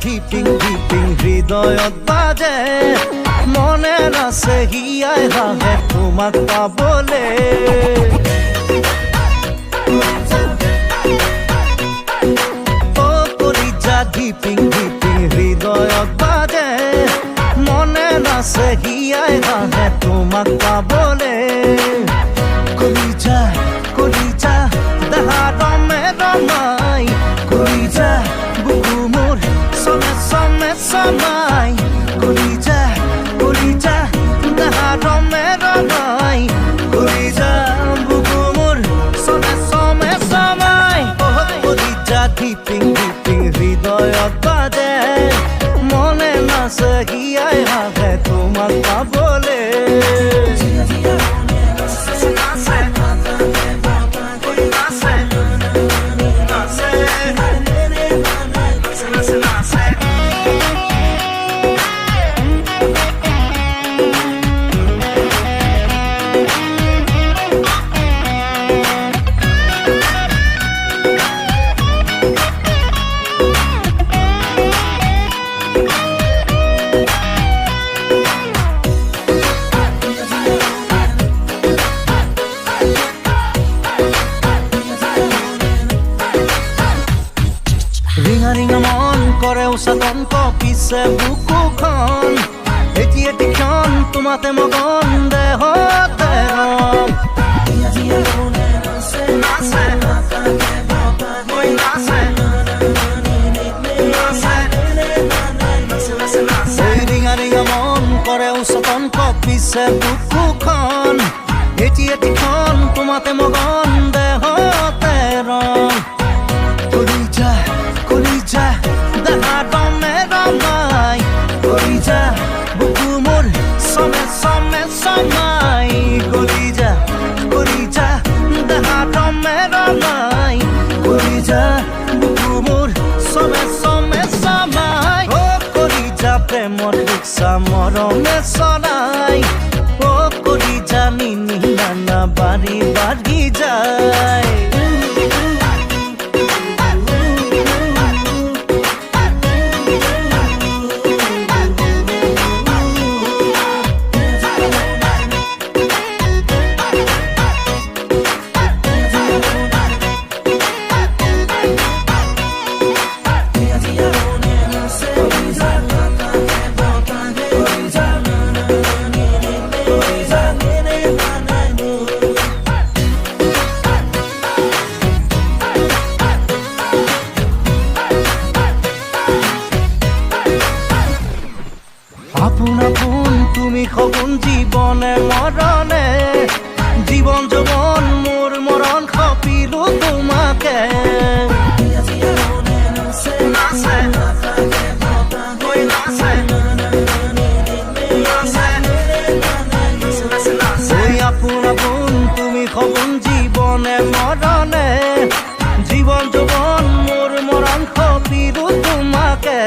ধিপিং ধিপিং হৃদয়ত বাজে মনে আছে হিয়াই হাহে তোমাক পাবলে ও কলিজা ধিপিং ধিপিং হৃদয়ত বাজে মনে আছে হিয়াই হাহে তোমাক পাবলে কলিজা কলিজা দেহা রমে রমাই কলিজা বুকু মোর সমে সমে সমাই কলিজা কলিজা দেহা রমে রমাই কলিজা বুকু মোর সমে সমে সমাই কলিজা ধিপিং ধিপিং হৃদয়ত বাজে মনে নাচে হিয়াই হাহে তোমাক পাবলে ৰিঙা ৰিঙা মন কৰে উচাতংক পিছে বুকুখন এটি এটি ক্ষণ তোমাতে মগন দেহতে ৰম ৰিঙা ৰিঙা মন কৰে উচাতংক পিছে বুকুখন এটি এটি ক্ষণ তোমাতে মগন দেহতে ৰম কলিজা কলিজা দেহা রমে রমাই কলিজা বুকু মোর সমে সমে সমাই কলিজা কলিজা দেহা রমে রমাই কলিজা বুকু মোর সমে সমে সমাই ও কলিজা প্রেমর রিক্সা মরমে চলাই ও কলিজা নিনি নানা বাড়ি বাড়ি যায় আপন আপন তুমি সগুন জীবনে মরণে জীবন যৌবন মোর মরণ সপিলো তোমাকে আপন আপন তুমি সগুন জীবনে মরণে জীবন যৌবন মোর মরণ সপিলো তোমাকে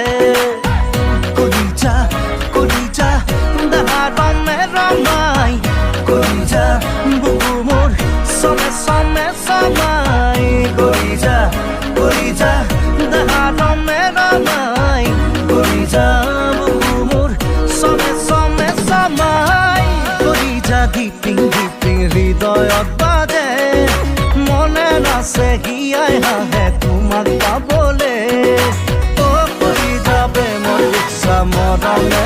কলিজা কলিজা দেহা রমে রমাই কলিজা বুকু মোর সমে সমে সমাই কলিজা কলিজা দেহা রমে রমাই কলিজা বুকু মোর সমে সমে সমাই কলিজা ধিপিং ধিপিং হৃদয়ত বাজে মনে নাচে হিয়াই হাহে তোমাক পাবলে ও কলিজা প্ৰেমৰ ৰিক্সা মৰমে